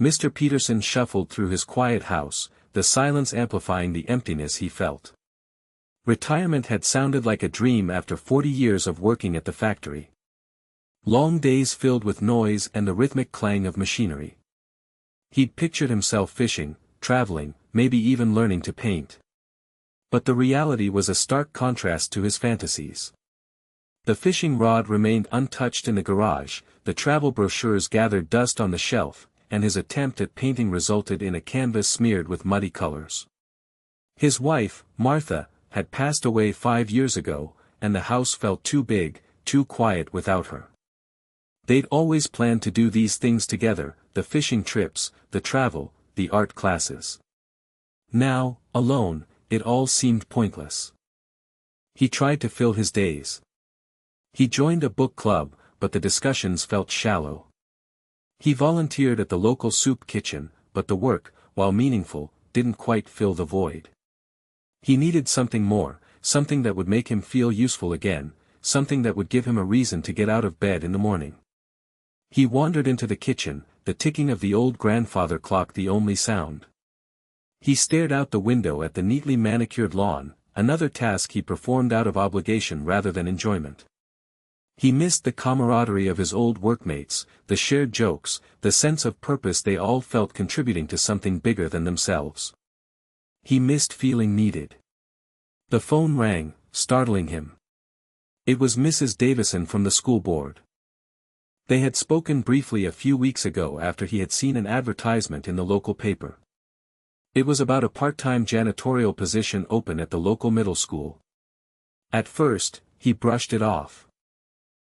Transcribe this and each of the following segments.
Mr. Peterson shuffled through his quiet house, the silence amplifying the emptiness he felt. Retirement had sounded like a dream after 40 years of working at the factory. Long days filled with noise and the rhythmic clang of machinery. He'd pictured himself fishing, traveling, maybe even learning to paint. But the reality was a stark contrast to his fantasies. The fishing rod remained untouched in the garage, the travel brochures gathered dust on the shelf, and his attempt at painting resulted in a canvas smeared with muddy colors. His wife, Martha, had passed away 5 years ago, and the house felt too big, too quiet without her. They'd always planned to do these things together, the fishing trips, the travel, the art classes. Now, alone, it all seemed pointless. He tried to fill his days. He joined a book club, but the discussions felt shallow. He volunteered at the local soup kitchen, but the work, while meaningful, didn't quite fill the void. He needed something more, something that would make him feel useful again, something that would give him a reason to get out of bed in the morning. He wandered into the kitchen, the ticking of the old grandfather clock the only sound. He stared out the window at the neatly manicured lawn, another task he performed out of obligation rather than enjoyment. He missed the camaraderie of his old workmates, the shared jokes, the sense of purpose they all felt contributing to something bigger than themselves. He missed feeling needed. The phone rang, startling him. It was Mrs. Davison from the school board. They had spoken briefly a few weeks ago after he had seen an advertisement in the local paper. It was about a part-time janitorial position open at the local middle school. At first, he brushed it off.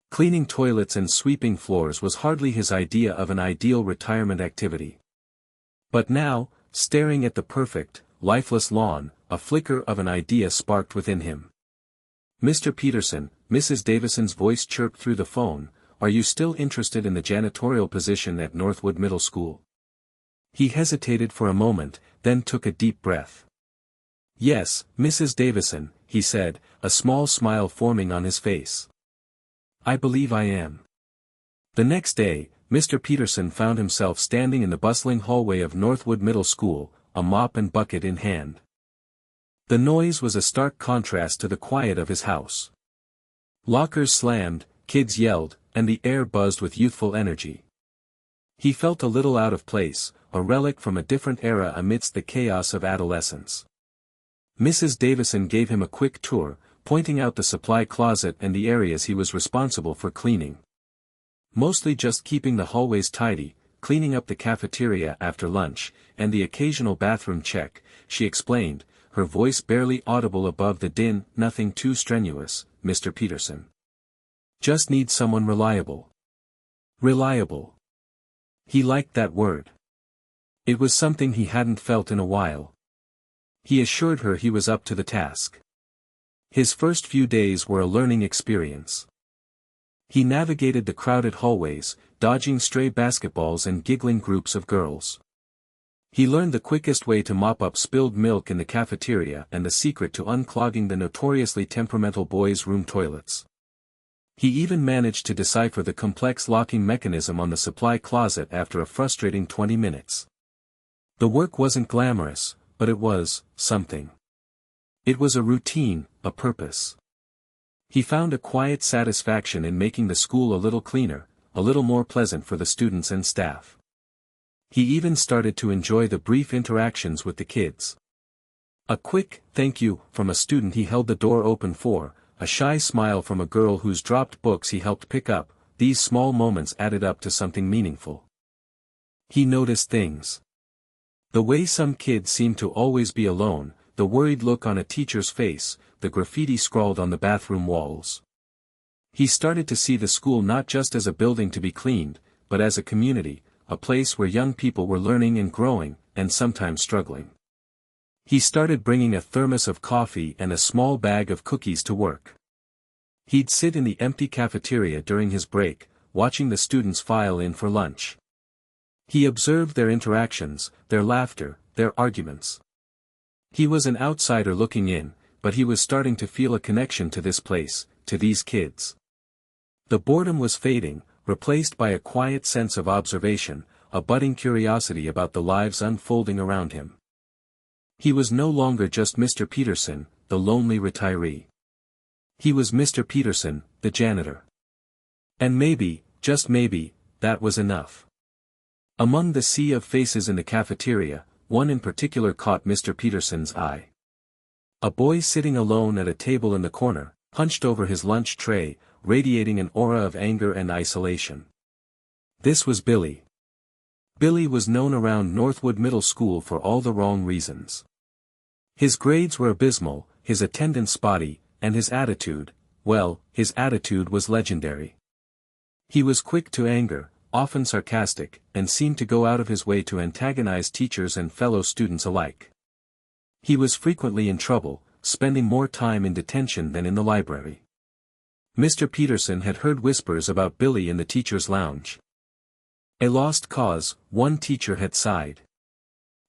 Cleaning toilets and sweeping floors was hardly his idea of an ideal retirement activity. But now, staring at the perfect, lifeless lawn, a flicker of an idea sparked within him. "Mr. Peterson," Mrs. Davison's voice chirped through the phone, "are you still interested in the janitorial position at Northwood Middle School?" He hesitated for a moment, then took a deep breath. "Yes, Mrs. Davison," he said, a small smile forming on his face. "I believe I am." The next day, Mr. Peterson found himself standing in the bustling hallway of Northwood Middle School, a mop and bucket in hand. The noise was a stark contrast to the quiet of his house. Lockers slammed, kids yelled, and the air buzzed with youthful energy. He felt a little out of place, a relic from a different era amidst the chaos of adolescence. Mrs. Davison gave him a quick tour, pointing out the supply closet and the areas he was responsible for cleaning. Mostly just keeping the hallways tidy, cleaning up the cafeteria after lunch, and the occasional bathroom check, she explained, her voice barely audible above the din. "Nothing too strenuous, Mr. Peterson. Just need someone reliable." Reliable. He liked that word. It was something he hadn't felt in a while. He assured her he was up to the task. His first few days were a learning experience. He navigated the crowded hallways, dodging stray basketballs and giggling groups of girls. He learned the quickest way to mop up spilled milk in the cafeteria and the secret to unclogging the notoriously temperamental boys' room toilets. He even managed to decipher the complex locking mechanism on the supply closet after a frustrating 20 minutes. The work wasn't glamorous, but it was something. It was a routine, a purpose. He found a quiet satisfaction in making the school a little cleaner, a little more pleasant for the students and staff. He even started to enjoy the brief interactions with the kids. A quick "thank you" from a student he held the door open for, a shy smile from a girl whose dropped books he helped pick up, these small moments added up to something meaningful. He noticed things. The way some kids seemed to always be alone, the worried look on a teacher's face, the graffiti scrawled on the bathroom walls. He started to see the school not just as a building to be cleaned, but as a community, a place where young people were learning and growing, and sometimes struggling. He started bringing a thermos of coffee and a small bag of cookies to work. He'd sit in the empty cafeteria during his break, watching the students file in for lunch. He observed their interactions, their laughter, their arguments. He was an outsider looking in, but he was starting to feel a connection to this place, to these kids. The boredom was fading, replaced by a quiet sense of observation, a budding curiosity about the lives unfolding around him. He was no longer just Mr. Peterson, the lonely retiree. He was Mr. Peterson, the janitor. And maybe, just maybe, that was enough. Among the sea of faces in the cafeteria, one in particular caught Mr. Peterson's eye. A boy sitting alone at a table in the corner, hunched over his lunch tray, radiating an aura of anger and isolation. This was Billy. Billy was known around Northwood Middle School for all the wrong reasons. His grades were abysmal, his attendance spotty, and his attitude, well, his attitude was legendary. He was quick to anger, often sarcastic, and seemed to go out of his way to antagonize teachers and fellow students alike. He was frequently in trouble, spending more time in detention than in the library. Mr. Peterson had heard whispers about Billy in the teacher's lounge. A lost cause, one teacher had sighed.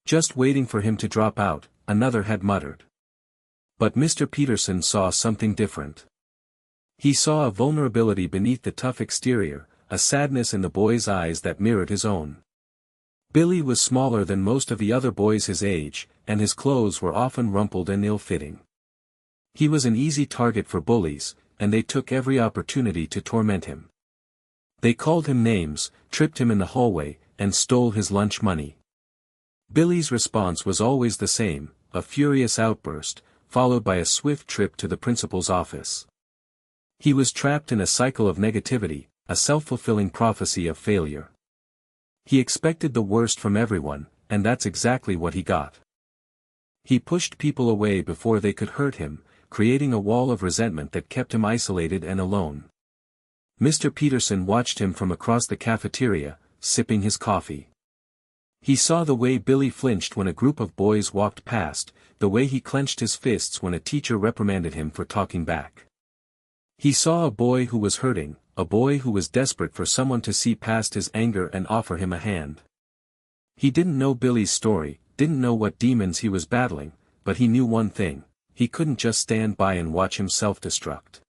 Just waiting for him to drop out, another had muttered. But Mr. Peterson saw something different. He saw a vulnerability beneath the tough exterior, a sadness in the boy's eyes that mirrored his own. Billy was smaller than most of the other boys his age, and his clothes were often rumpled and ill-fitting. He was an easy target for bullies, and they took every opportunity to torment him. They called him names, tripped him in the hallway, and stole his lunch money. Billy's response was always the same, a furious outburst, followed by a swift trip to the principal's office. He was trapped in a cycle of negativity, a self-fulfilling prophecy of failure. He expected the worst from everyone, and that's exactly what he got. He pushed people away before they could hurt him, creating a wall of resentment that kept him isolated and alone. Mr. Peterson watched him from across the cafeteria, sipping his coffee. He saw the way Billy flinched when a group of boys walked past, the way he clenched his fists when a teacher reprimanded him for talking back. He saw a boy who was hurting, a boy who was desperate for someone to see past his anger and offer him a hand. He didn't know Billy's story, didn't know what demons he was battling, but he knew one thing: he couldn't just stand by and watch him self-destruct.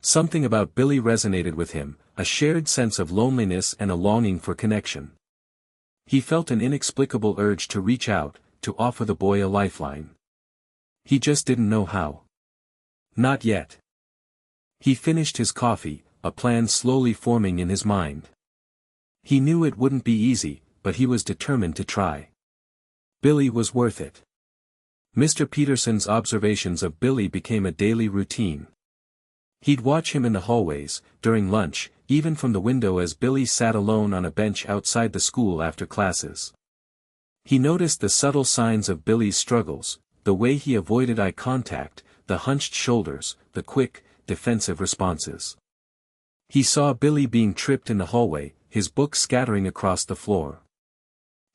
Something about Billy resonated with him, a shared sense of loneliness and a longing for connection. He felt an inexplicable urge to reach out, to offer the boy a lifeline. He just didn't know how. Not yet. He finished his coffee, a plan slowly forming in his mind. He knew it wouldn't be easy, but he was determined to try. Billy was worth it. Mr. Peterson's observations of Billy became a daily routine. He'd watch him in the hallways, during lunch, even from the window as Billy sat alone on a bench outside the school after classes. He noticed the subtle signs of Billy's struggles, the way he avoided eye contact, the hunched shoulders, the quick, defensive responses. He saw Billy being tripped in the hallway, his books scattering across the floor.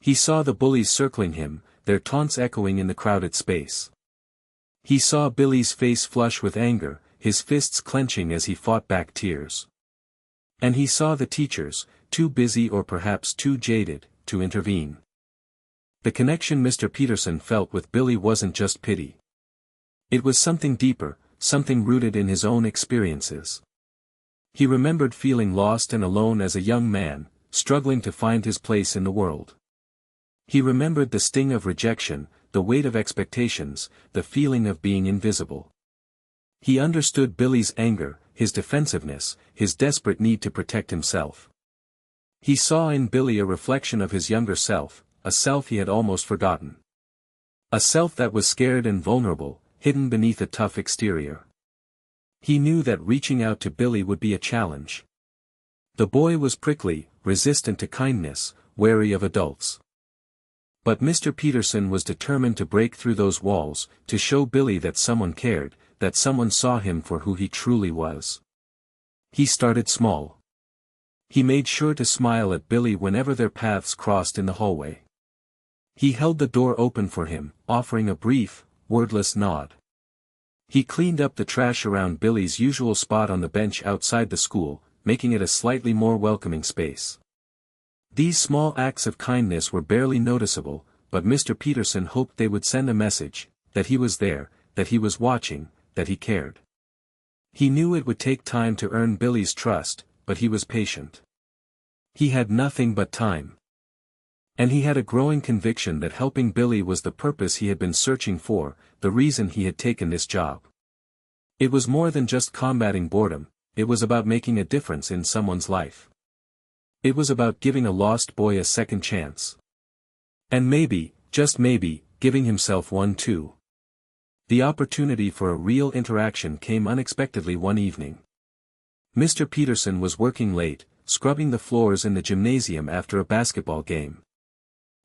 He saw the bullies circling him, their taunts echoing in the crowded space. He saw Billy's face flush with anger, his fists clenching as he fought back tears. And he saw the teachers, too busy or perhaps too jaded, to intervene. The connection Mr. Peterson felt with Billy wasn't just pity. It was something deeper, something rooted in his own experiences. He remembered feeling lost and alone as a young man, struggling to find his place in the world. He remembered the sting of rejection, the weight of expectations, the feeling of being invisible. He understood Billy's anger, his defensiveness, his desperate need to protect himself. He saw in Billy a reflection of his younger self, a self he had almost forgotten. A self that was scared and vulnerable, hidden beneath a tough exterior. He knew that reaching out to Billy would be a challenge. The boy was prickly, resistant to kindness, wary of adults. But Mr. Peterson was determined to break through those walls, to show Billy that someone cared, that someone saw him for who he truly was. He started small. He made sure to smile at Billy whenever their paths crossed in the hallway. He held the door open for him, offering a brief, wordless nod. He cleaned up the trash around Billy's usual spot on the bench outside the school, making it a slightly more welcoming space. These small acts of kindness were barely noticeable, but Mr. Peterson hoped they would send a message, that he was there, that he was watching, that he cared. He knew it would take time to earn Billy's trust, but he was patient. He had nothing but time. And he had a growing conviction that helping Billy was the purpose he had been searching for, the reason he had taken this job. It was more than just combating boredom, it was about making a difference in someone's life. It was about giving a lost boy a second chance. And maybe, just maybe, giving himself one too. The opportunity for a real interaction came unexpectedly one evening. Mr. Peterson was working late, scrubbing the floors in the gymnasium after a basketball game.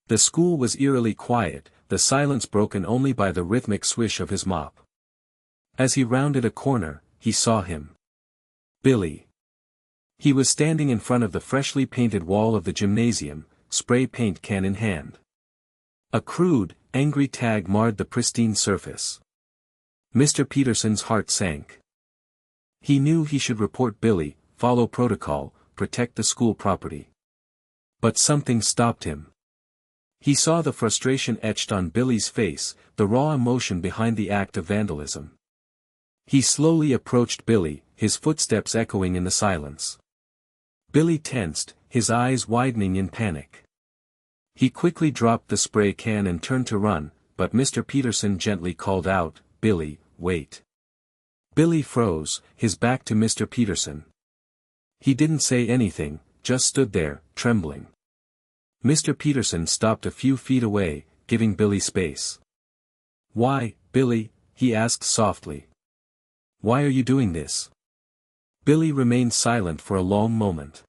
The school was eerily quiet, the silence broken only by the rhythmic swish of his mop. As he rounded a corner, he saw him. Billy. He was standing in front of the freshly painted wall of the gymnasium, spray paint can in hand. A crude, angry tag marred the pristine surface. Mr. Peterson's heart sank. He knew he should report Billy, follow protocol, protect the school property. But something stopped him. He saw the frustration etched on Billy's face, the raw emotion behind the act of vandalism. He slowly approached Billy, his footsteps echoing in the silence. Billy tensed, his eyes widening in panic. He quickly dropped the spray can and turned to run, but Mr. Peterson gently called out, "Billy, wait." Billy froze, his back to Mr. Peterson. He didn't say anything, just stood there, trembling. Mr. Peterson stopped a few feet away, giving Billy space. "Why, Billy?" he asked softly. "Why are you doing this?" Billy remained silent for a long moment.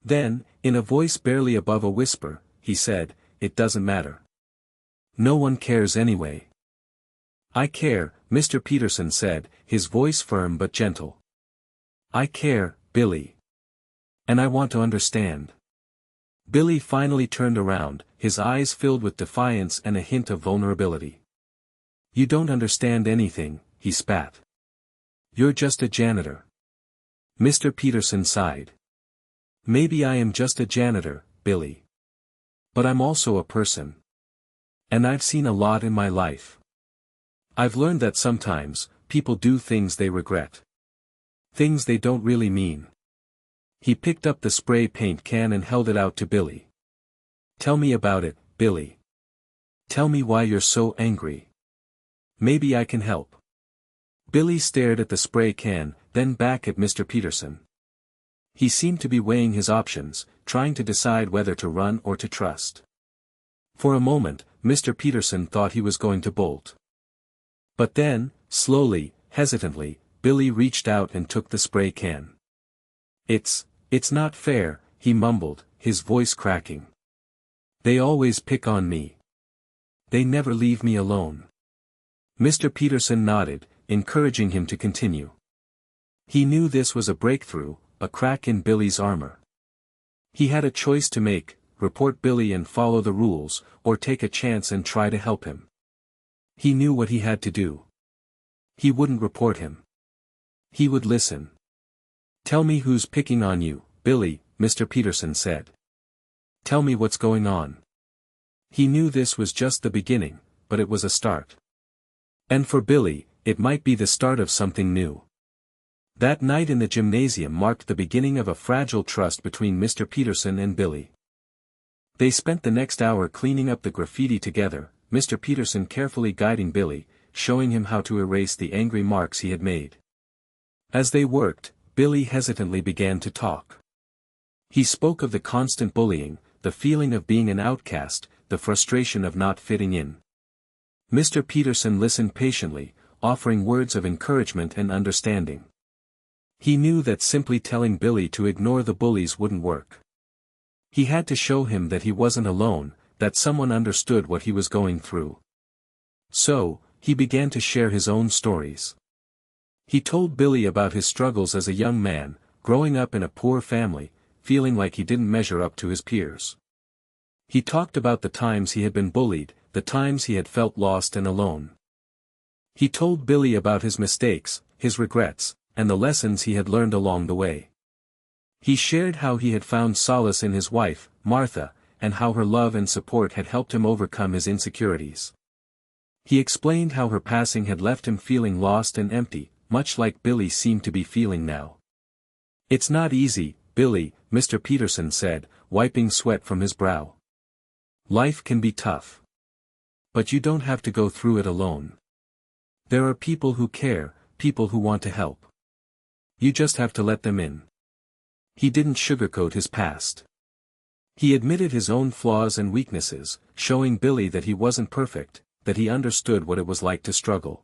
Then, in a voice barely above a whisper, he said, "It doesn't matter. No one cares anyway." "I care," Mr. Peterson said, his voice firm but gentle. "I care, Billy. And I want to understand." Billy finally turned around, his eyes filled with defiance and a hint of vulnerability. "You don't understand anything," he spat. "You're just a janitor." Mr. Peterson sighed. "Maybe I am just a janitor, Billy. But I'm also a person. And I've seen a lot in my life. I've learned that sometimes, people do things they regret. Things they don't really mean." He picked up the spray paint can and held it out to Billy. "Tell me about it, Billy. Tell me why you're so angry. Maybe I can help." Billy stared at the spray can, then back at Mr. Peterson. He seemed to be weighing his options, trying to decide whether to run or to trust. For a moment, Mr. Peterson thought he was going to bolt. But then, slowly, hesitantly, Billy reached out and took the spray can. It's not fair," he mumbled, his voice cracking. "They always pick on me. They never leave me alone." Mr. Peterson nodded, encouraging him to continue. He knew this was a breakthrough, a crack in Billy's armor. He had a choice to make, report Billy and follow the rules, or take a chance and try to help him. He knew what he had to do. He wouldn't report him. He would listen. "Tell me who's picking on you, Billy," Mr. Peterson said. "Tell me what's going on." He knew this was just the beginning, but it was a start. And for Billy, it might be the start of something new. That night in the gymnasium marked the beginning of a fragile trust between Mr. Peterson and Billy. They spent the next hour cleaning up the graffiti together, Mr. Peterson carefully guiding Billy, showing him how to erase the angry marks he had made. As they worked, Billy hesitantly began to talk. He spoke of the constant bullying, the feeling of being an outcast, the frustration of not fitting in. Mr. Peterson listened patiently, offering words of encouragement and understanding. He knew that simply telling Billy to ignore the bullies wouldn't work. He had to show him that he wasn't alone, that someone understood what he was going through. So, he began to share his own stories. He told Billy about his struggles as a young man, growing up in a poor family, feeling like he didn't measure up to his peers. He talked about the times he had been bullied, the times he had felt lost and alone. He told Billy about his mistakes, his regrets, and the lessons he had learned along the way. He shared how he had found solace in his wife, Martha, and how her love and support had helped him overcome his insecurities. He explained how her passing had left him feeling lost and empty, much like Billy seemed to be feeling now. "It's not easy, Billy," Mr. Peterson said, wiping sweat from his brow. Life can be tough. But you don't have to go through it alone. There are people who care, people who want to help. You just have to let them in. He didn't sugarcoat his past. He admitted his own flaws and weaknesses, showing Billy that he wasn't perfect, that he understood what it was like to struggle.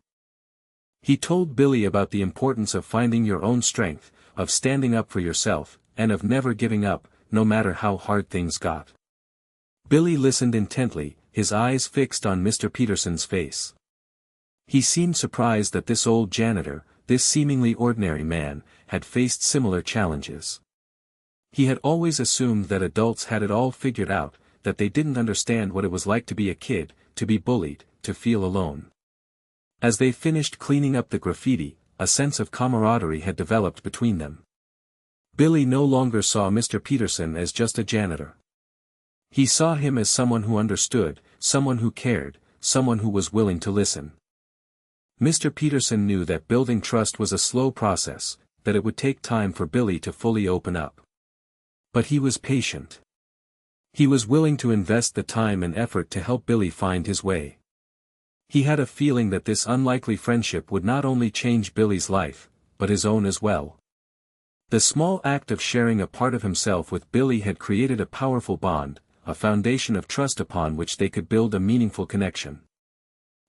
He told Billy about the importance of finding your own strength, of standing up for yourself, and of never giving up, no matter how hard things got. Billy listened intently, his eyes fixed on Mr. Peterson's face. He seemed surprised that this old janitor, this seemingly ordinary man, had faced similar challenges. He had always assumed that adults had it all figured out, that they didn't understand what it was like to be a kid, to be bullied, to feel alone. As they finished cleaning up the graffiti, a sense of camaraderie had developed between them. Billy no longer saw Mr. Peterson as just a janitor. He saw him as someone who understood, someone who cared, someone who was willing to listen. Mr. Peterson knew that building trust was a slow process, that it would take time for Billy to fully open up. But he was patient. He was willing to invest the time and effort to help Billy find his way. He had a feeling that this unlikely friendship would not only change Billy's life, but his own as well. The small act of sharing a part of himself with Billy had created a powerful bond, a foundation of trust upon which they could build a meaningful connection.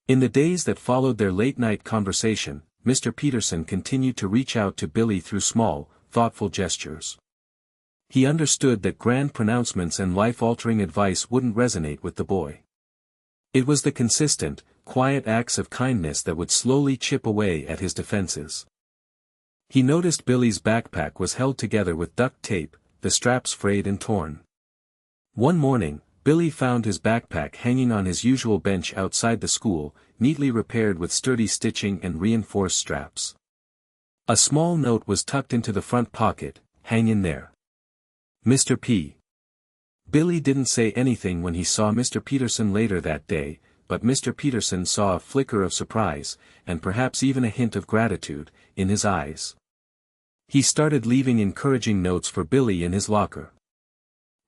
In the days that followed their late-night conversation, Mr. Peterson continued to reach out to Billy through small, thoughtful gestures. He understood that grand pronouncements and life-altering advice wouldn't resonate with the boy. It was the consistent, quiet acts of kindness that would slowly chip away at his defenses. He noticed Billy's backpack was held together with duct tape, the straps frayed and torn. One morning, Billy found his backpack hanging on his usual bench outside the school, neatly repaired with sturdy stitching and reinforced straps. A small note was tucked into the front pocket, "Hang in there. Mr. P." Billy didn't say anything when he saw Mr. Peterson later that day, but Mr. Peterson saw a flicker of surprise, and perhaps even a hint of gratitude, in his eyes. He started leaving encouraging notes for Billy in his locker.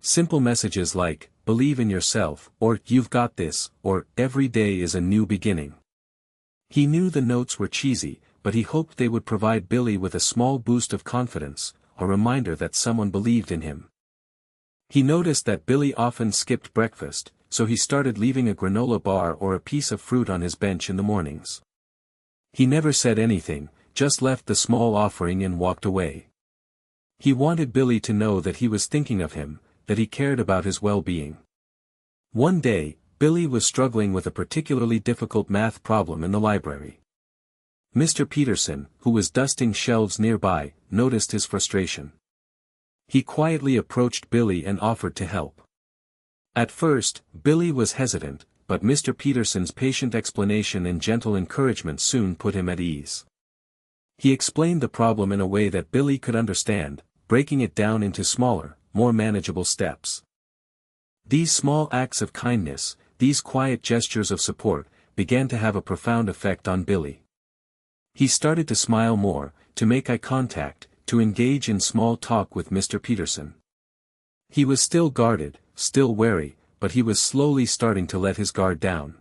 Simple messages like, "Believe in yourself," or "You've got this," or "Every day is a new beginning." He knew the notes were cheesy, but he hoped they would provide Billy with a small boost of confidence, a reminder that someone believed in him. He noticed that Billy often skipped breakfast, so he started leaving a granola bar or a piece of fruit on his bench in the mornings. He never said anything, just left the small offering and walked away. He wanted Billy to know that he was thinking of him, that he cared about his well-being. One day, Billy was struggling with a particularly difficult math problem in the library. Mr. Peterson, who was dusting shelves nearby, noticed his frustration. He quietly approached Billy and offered to help. At first, Billy was hesitant, but Mr. Peterson's patient explanation and gentle encouragement soon put him at ease. He explained the problem in a way that Billy could understand, breaking it down into smaller, more manageable steps. These small acts of kindness, these quiet gestures of support, began to have a profound effect on Billy. He started to smile more, to make eye contact, to engage in small talk with Mr. Peterson. He was still guarded, still wary, but he was slowly starting to let his guard down.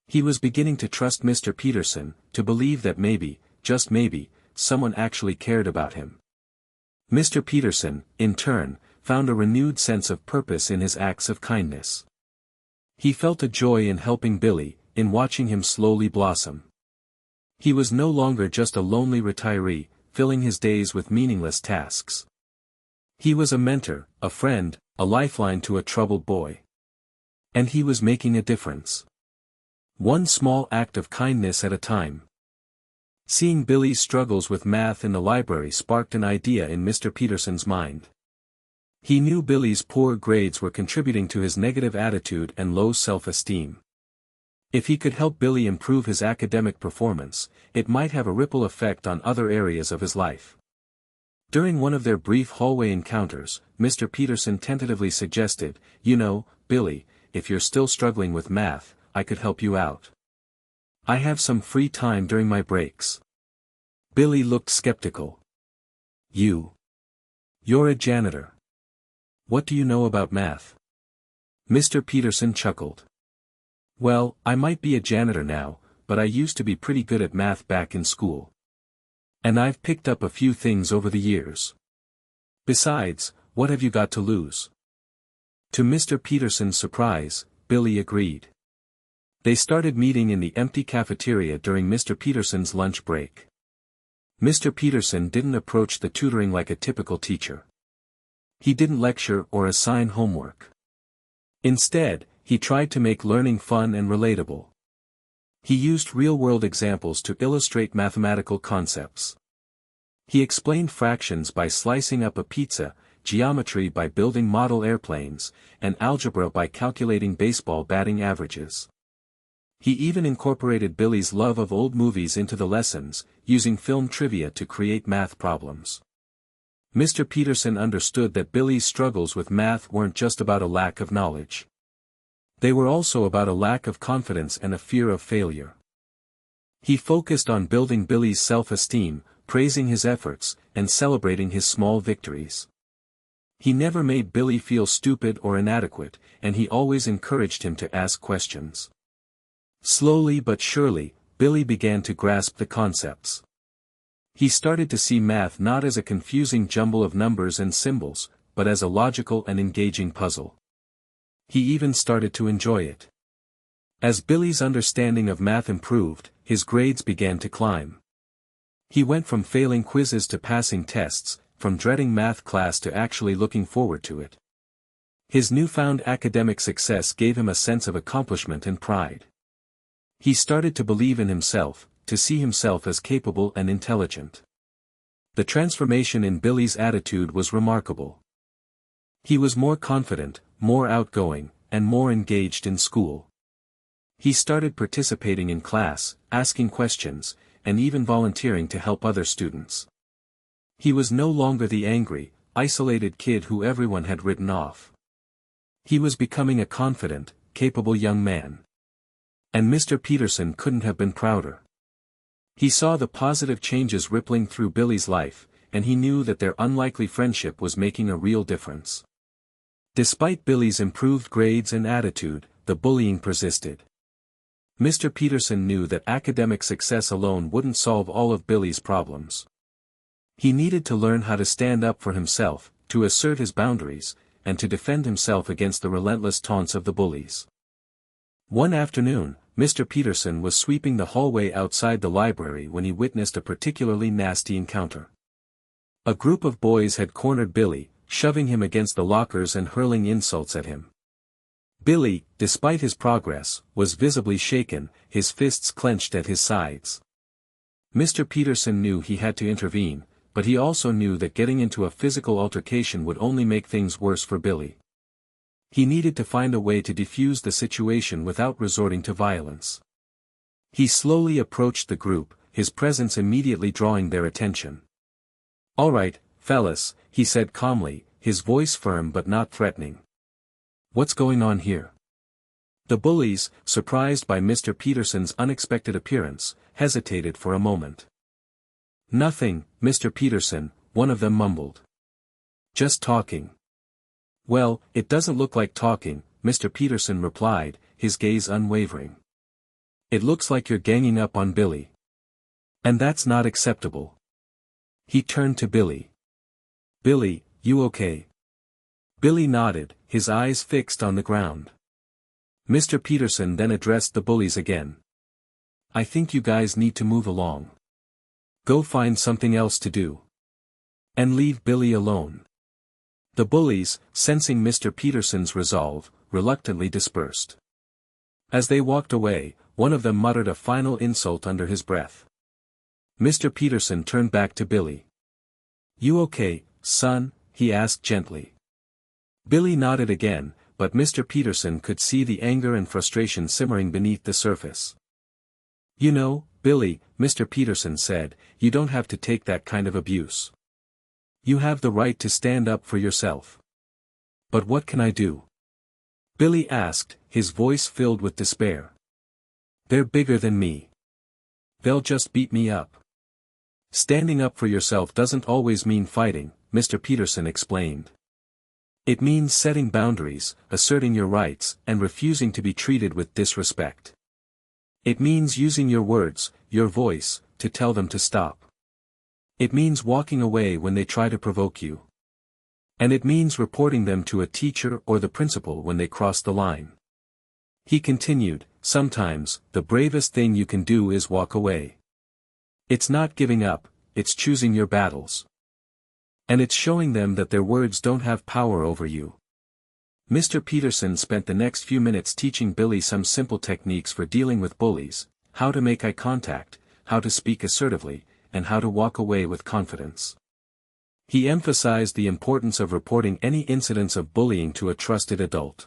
He was beginning to trust Mr. Peterson, to believe that maybe, just maybe, someone actually cared about him. Mr. Peterson, in turn, found a renewed sense of purpose in his acts of kindness. He felt a joy in helping Billy, in watching him slowly blossom. He was no longer just a lonely retiree, filling his days with meaningless tasks. He was a mentor, a friend, a lifeline to a troubled boy. And he was making a difference. One small act of kindness at a time. Seeing Billy's struggles with math in the library sparked an idea in Mr. Peterson's mind. He knew Billy's poor grades were contributing to his negative attitude and low self-esteem. If he could help Billy improve his academic performance, it might have a ripple effect on other areas of his life. During one of their brief hallway encounters, Mr. Peterson tentatively suggested, "You know, Billy, if you're still struggling with math, I could help you out. I have some free time during my breaks." Billy looked skeptical. You're a janitor. What do you know about math?" Mr. Peterson chuckled. Well, I might be a janitor now, but I used to be pretty good at math back in school. And I've picked up a few things over the years. Besides, what have you got to lose? To Mr. Peterson's surprise, Billy agreed. They started meeting in the empty cafeteria during Mr. Peterson's lunch break. Mr. Peterson didn't approach the tutoring like a typical teacher. He didn't lecture or assign homework. Instead, he tried to make learning fun and relatable. He used real-world examples to illustrate mathematical concepts. He explained fractions by slicing up a pizza, geometry by building model airplanes, and algebra by calculating baseball batting averages. He even incorporated Billy's love of old movies into the lessons, using film trivia to create math problems. Mr. Peterson understood that Billy's struggles with math weren't just about a lack of knowledge. They were also about a lack of confidence and a fear of failure. He focused on building Billy's self-esteem, praising his efforts, and celebrating his small victories. He never made Billy feel stupid or inadequate, and he always encouraged him to ask questions. Slowly but surely, Billy began to grasp the concepts. He started to see math not as a confusing jumble of numbers and symbols, but as a logical and engaging puzzle. He even started to enjoy it. As Billy's understanding of math improved, his grades began to climb. He went from failing quizzes to passing tests, from dreading math class to actually looking forward to it. His newfound academic success gave him a sense of accomplishment and pride. He started to believe in himself, to see himself as capable and intelligent. The transformation in Billy's attitude was remarkable. He was more confident, more outgoing, and more engaged in school. He started participating in class, asking questions, and even volunteering to help other students. He was no longer the angry, isolated kid who everyone had written off. He was becoming a confident, capable young man. And Mr. Peterson couldn't have been prouder. He saw the positive changes rippling through Billy's life, and he knew that their unlikely friendship was making a real difference. Despite Billy's improved grades and attitude, the bullying persisted. Mr. Peterson knew that academic success alone wouldn't solve all of Billy's problems. He needed to learn how to stand up for himself, to assert his boundaries, and to defend himself against the relentless taunts of the bullies. One afternoon, Mr. Peterson was sweeping the hallway outside the library when he witnessed a particularly nasty encounter. A group of boys had cornered Billy, shoving him against the lockers and hurling insults at him. Billy, despite his progress, was visibly shaken, his fists clenched at his sides. Mr. Peterson knew he had to intervene, but he also knew that getting into a physical altercation would only make things worse for Billy. He needed to find a way to defuse the situation without resorting to violence. He slowly approached the group, his presence immediately drawing their attention. "All right, fellas," he said calmly, his voice firm but not threatening. "What's going on here?" The bullies, surprised by Mr. Peterson's unexpected appearance, hesitated for a moment. "Nothing, Mr. Peterson," one of them mumbled. "Just talking." "Well, it doesn't look like talking," Mr. Peterson replied, his gaze unwavering. "It looks like you're ganging up on Billy. And that's not acceptable." He turned to Billy. "Billy, you okay?" Billy nodded, his eyes fixed on the ground. Mr. Peterson then addressed the bullies again. "I think you guys need to move along. Go find something else to do. And leave Billy alone." The bullies, sensing Mr. Peterson's resolve, reluctantly dispersed. As they walked away, one of them muttered a final insult under his breath. Mr. Peterson turned back to Billy. "You okay, son?" he asked gently. Billy nodded again, but Mr. Peterson could see the anger and frustration simmering beneath the surface. "You know, Billy," Mr. Peterson said, "you don't have to take that kind of abuse. You have the right to stand up for yourself." "But what can I do?" Billy asked, his voice filled with despair. "They're bigger than me. They'll just beat me up." "Standing up for yourself doesn't always mean fighting," Mr. Peterson explained. It means setting boundaries, asserting your rights, and refusing to be treated with disrespect. It means using your words, your voice, to tell them to stop. It means walking away when they try to provoke you. And it means reporting them to a teacher or the principal when they cross the line. He continued, sometimes, the bravest thing you can do is walk away. It's not giving up, it's choosing your battles. And it's showing them that their words don't have power over you. Mr. Peterson spent the next few minutes teaching Billy some simple techniques for dealing with bullies, how to make eye contact, how to speak assertively, and how to walk away with confidence. He emphasized the importance of reporting any incidents of bullying to a trusted adult.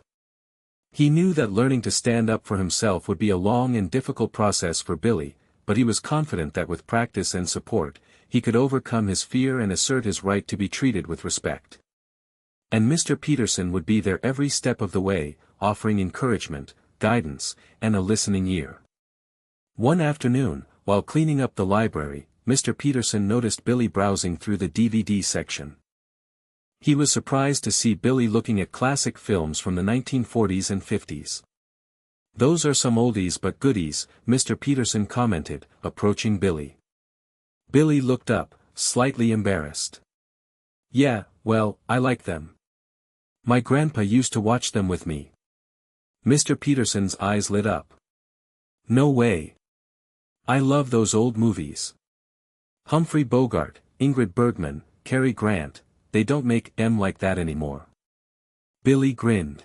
He knew that learning to stand up for himself would be a long and difficult process for Billy, but he was confident that with practice and support, he could overcome his fear and assert his right to be treated with respect. And Mr. Peterson would be there every step of the way, offering encouragement, guidance, and a listening ear. One afternoon, while cleaning up the library, Mr. Peterson noticed Billy browsing through the DVD section. He was surprised to see Billy looking at classic films from the 1940s and 50s. "Those are some oldies but goodies," Mr. Peterson commented, approaching Billy. Billy looked up, slightly embarrassed. "Yeah, well, I like them. My grandpa used to watch them with me." Mr. Peterson's eyes lit up. "No way. I love those old movies. Humphrey Bogart, Ingrid Bergman, Cary Grant, they don't make them like that anymore." Billy grinned.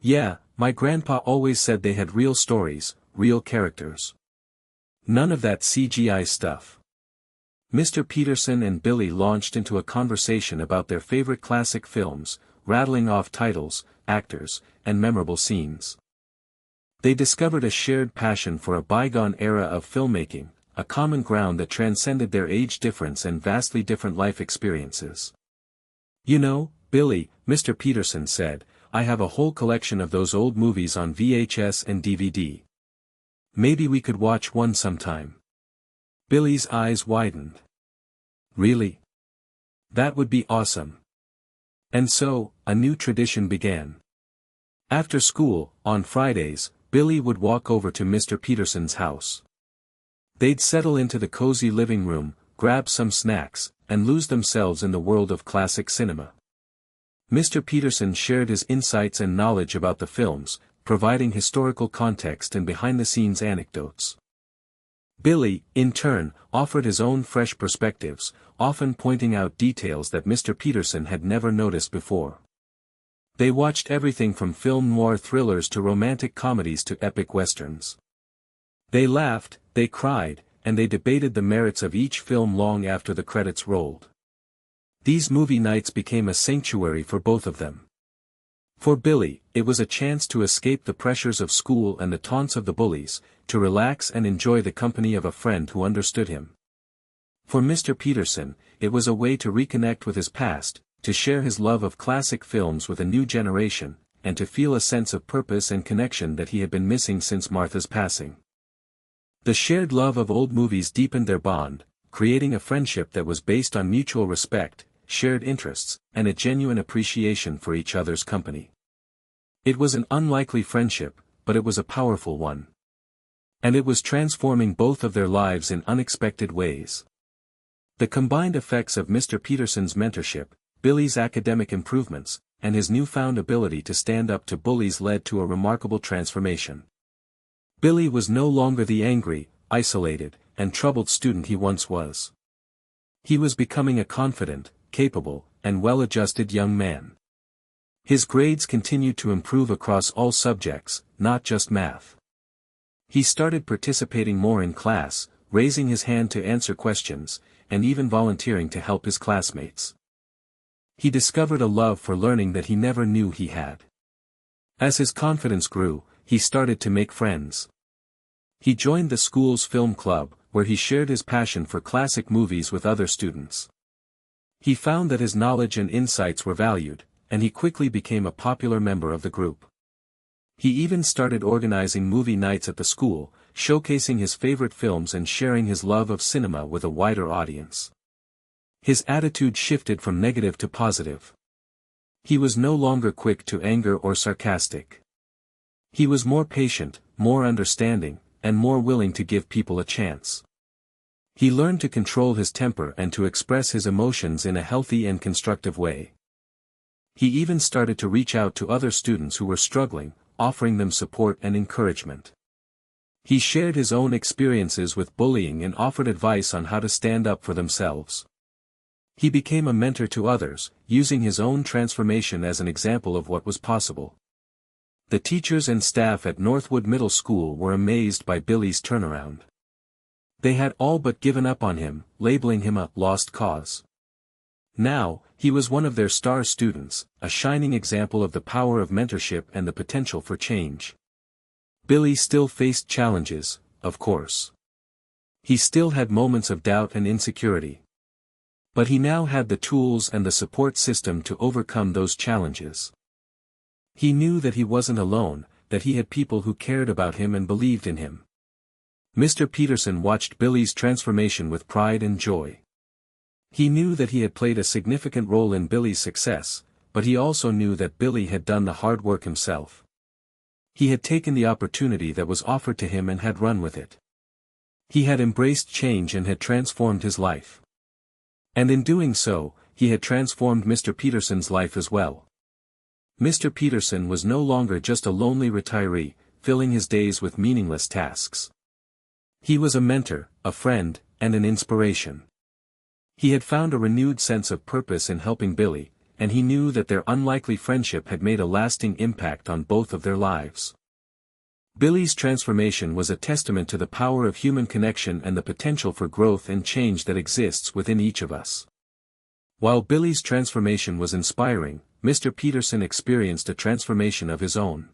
"Yeah, my grandpa always said they had real stories, real characters. None of that CGI stuff." Mr. Peterson and Billy launched into a conversation about their favorite classic films, rattling off titles, actors, and memorable scenes. They discovered a shared passion for a bygone era of filmmaking, a common ground that transcended their age difference and vastly different life experiences. "You know, Billy," Mr. Peterson said, "I have a whole collection of those old movies on VHS and DVD. Maybe we could watch one sometime." Billy's eyes widened. "Really? That would be awesome." And so, a new tradition began. After school, on Fridays, Billy would walk over to Mr. Peterson's house. They'd settle into the cozy living room, grab some snacks, and lose themselves in the world of classic cinema. Mr. Peterson shared his insights and knowledge about the films, providing historical context and behind-the-scenes anecdotes. Billy, in turn, offered his own fresh perspectives, often pointing out details that Mr. Peterson had never noticed before. They watched everything from film noir thrillers to romantic comedies to epic westerns. They laughed, they cried, and they debated the merits of each film long after the credits rolled. These movie nights became a sanctuary for both of them. For Billy, it was a chance to escape the pressures of school and the taunts of the bullies, to relax and enjoy the company of a friend who understood him. For Mr. Peterson, it was a way to reconnect with his past, to share his love of classic films with a new generation, and to feel a sense of purpose and connection that he had been missing since Martha's passing. The shared love of old movies deepened their bond, creating a friendship that was based on mutual respect, shared interests, and a genuine appreciation for each other's company. It was an unlikely friendship, but it was a powerful one. And it was transforming both of their lives in unexpected ways. The combined effects of Mr. Peterson's mentorship, Billy's academic improvements, and his newfound ability to stand up to bullies led to a remarkable transformation. Billy was no longer the angry, isolated, and troubled student he once was. He was becoming a confident, capable, and well-adjusted young man. His grades continued to improve across all subjects, not just math. He started participating more in class, raising his hand to answer questions, and even volunteering to help his classmates. He discovered a love for learning that he never knew he had. As his confidence grew, he started to make friends. He joined the school's film club, where he shared his passion for classic movies with other students. He found that his knowledge and insights were valued, and he quickly became a popular member of the group. He even started organizing movie nights at the school, showcasing his favorite films and sharing his love of cinema with a wider audience. His attitude shifted from negative to positive. He was no longer quick to anger or sarcastic. He was more patient, more understanding, and more willing to give people a chance. He learned to control his temper and to express his emotions in a healthy and constructive way. He even started to reach out to other students who were struggling, offering them support and encouragement. He shared his own experiences with bullying and offered advice on how to stand up for themselves. He became a mentor to others, using his own transformation as an example of what was possible. The teachers and staff at Northwood Middle School were amazed by Billy's turnaround. They had all but given up on him, labeling him a lost cause. Now, he was one of their star students, a shining example of the power of mentorship and the potential for change. Billy still faced challenges, of course. He still had moments of doubt and insecurity. But he now had the tools and the support system to overcome those challenges. He knew that he wasn't alone, that he had people who cared about him and believed in him. Mr. Peterson watched Billy's transformation with pride and joy. He knew that he had played a significant role in Billy's success, but he also knew that Billy had done the hard work himself. He had taken the opportunity that was offered to him and had run with it. He had embraced change and had transformed his life. And in doing so, he had transformed Mr. Peterson's life as well. Mr. Peterson was no longer just a lonely retiree, filling his days with meaningless tasks. He was a mentor, a friend, and an inspiration. He had found a renewed sense of purpose in helping Billy, and he knew that their unlikely friendship had made a lasting impact on both of their lives. Billy's transformation was a testament to the power of human connection and the potential for growth and change that exists within each of us. While Billy's transformation was inspiring, Mr. Peterson experienced a transformation of his own.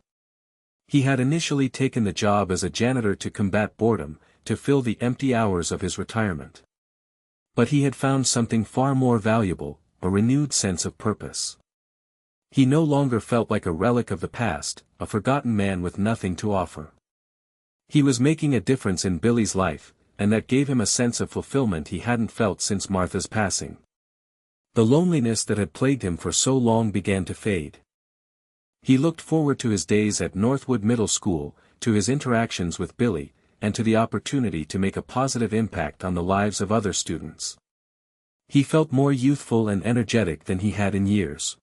He had initially taken the job as a janitor to combat boredom, to fill the empty hours of his retirement. But he had found something far more valuable, a renewed sense of purpose. He no longer felt like a relic of the past, a forgotten man with nothing to offer. He was making a difference in Billy's life, and that gave him a sense of fulfillment he hadn't felt since Martha's passing. The loneliness that had plagued him for so long began to fade. He looked forward to his days at Northwood Middle School, to his interactions with Billy, and to the opportunity to make a positive impact on the lives of other students. He felt more youthful and energetic than he had in years.